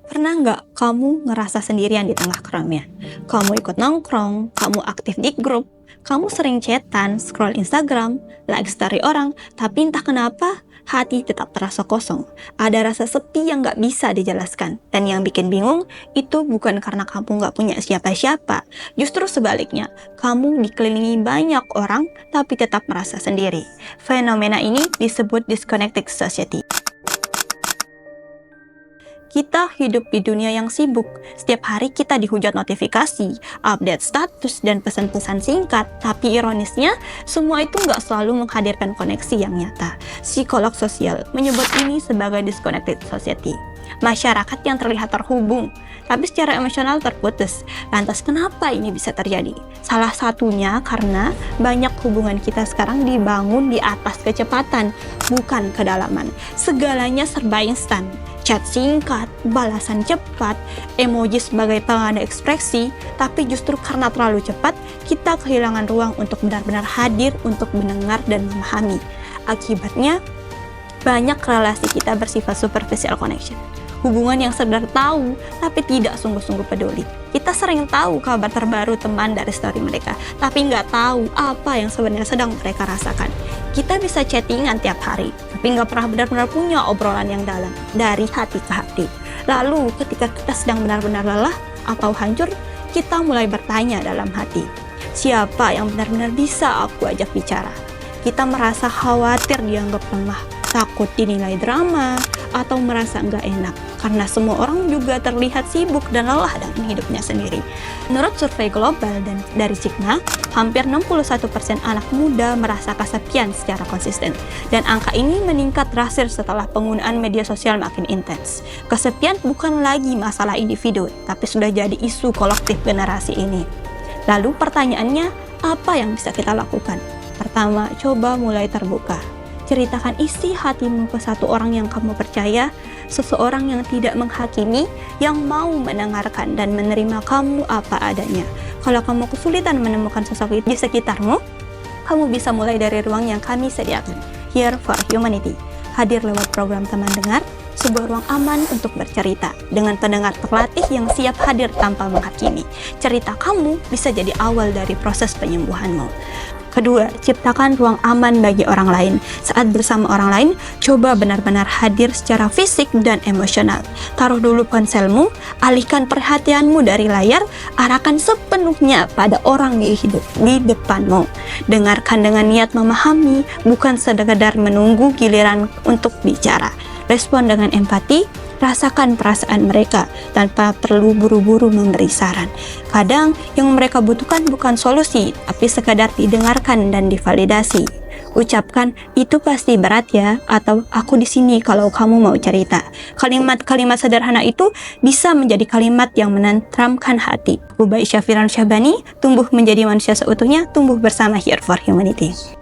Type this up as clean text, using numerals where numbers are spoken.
Pernah nggak kamu ngerasa sendirian di tengah keramaian? Kamu ikut nongkrong, kamu aktif di grup, kamu sering chatan, scroll Instagram, like story orang, tapi entah kenapa hati tetap terasa kosong. Ada rasa sepi yang nggak bisa dijelaskan. Dan yang bikin bingung, itu bukan karena kamu nggak punya siapa-siapa. Justru sebaliknya, kamu dikelilingi banyak orang, tapi tetap merasa sendiri. Fenomena ini disebut disconnected society. Kita hidup di dunia yang sibuk. Setiap hari kita dihujat notifikasi, update status, dan pesan-pesan singkat. Tapi ironisnya, semua itu nggak selalu menghadirkan koneksi yang nyata. Psikolog sosial menyebut ini sebagai disconnected society. Masyarakat yang terlihat terhubung, tapi secara emosional terputus. Lantas kenapa ini bisa terjadi? Salah satunya karena banyak hubungan kita sekarang dibangun di atas kecepatan, bukan kedalaman. Segalanya serba instan. Chat singkat, balasan cepat, emoji sebagai penanda ekspresi, tapi justru karena terlalu cepat, kita kehilangan ruang untuk benar-benar hadir untuk mendengar dan memahami. Akibatnya, banyak relasi kita bersifat superficial connection. Hubungan yang sekedar tahu, tapi tidak sungguh-sungguh peduli. Kita sering tahu kabar terbaru teman dari story mereka, tapi nggak tahu apa yang sebenarnya sedang mereka rasakan. Kita bisa chattingan tiap hari, tapi nggak pernah benar-benar punya obrolan yang dalam, dari hati ke hati. Lalu ketika kita sedang benar-benar lelah atau hancur, kita mulai bertanya dalam hati, siapa yang benar-benar bisa aku ajak bicara? Kita merasa khawatir dianggap lemah, takut dinilai drama, atau merasa nggak enak karena semua orang juga terlihat sibuk dan lelah dengan hidupnya sendiri. Menurut survei global dan dari Cigna, hampir 61% anak muda merasa kesepian secara konsisten, dan angka ini meningkat drastis setelah penggunaan media sosial makin intens. Kesepian bukan lagi masalah individu, tapi sudah jadi isu kolektif generasi ini. Lalu pertanyaannya, apa yang bisa kita lakukan? Pertama, coba mulai terbuka. Ceritakan isi hatimu ke satu orang yang kamu percaya, seseorang yang tidak menghakimi, yang mau mendengarkan dan menerima kamu apa adanya. Kalau kamu kesulitan menemukan sosok di sekitarmu, kamu bisa mulai dari ruang yang kami sediakan, Here for Humanity. Hadir lewat program teman dengar, sebuah ruang aman untuk bercerita dengan pendengar terlatih yang siap hadir tanpa menghakimi. Cerita kamu bisa jadi awal dari proses penyembuhanmu. Kedua, ciptakan ruang aman bagi orang lain. Saat bersama orang lain, coba benar-benar hadir secara fisik dan emosional. Taruh dulu ponselmu, alihkan perhatianmu dari layar, arahkan sepenuhnya pada orang di depanmu. Dengarkan dengan niat memahami, bukan sekedar menunggu giliran untuk bicara. Respon dengan empati, rasakan perasaan mereka tanpa perlu buru-buru memberi saran. Kadang yang mereka butuhkan bukan solusi, tapi sekadar didengarkan dan divalidasi. Ucapkan, itu pasti berat ya, atau aku di sini kalau kamu mau cerita. Kalimat-kalimat sederhana itu bisa menjadi kalimat yang menenteramkan hati. Ubay Syafiran Syabani, tumbuh menjadi manusia seutuhnya, tumbuh bersama Here for Humanity.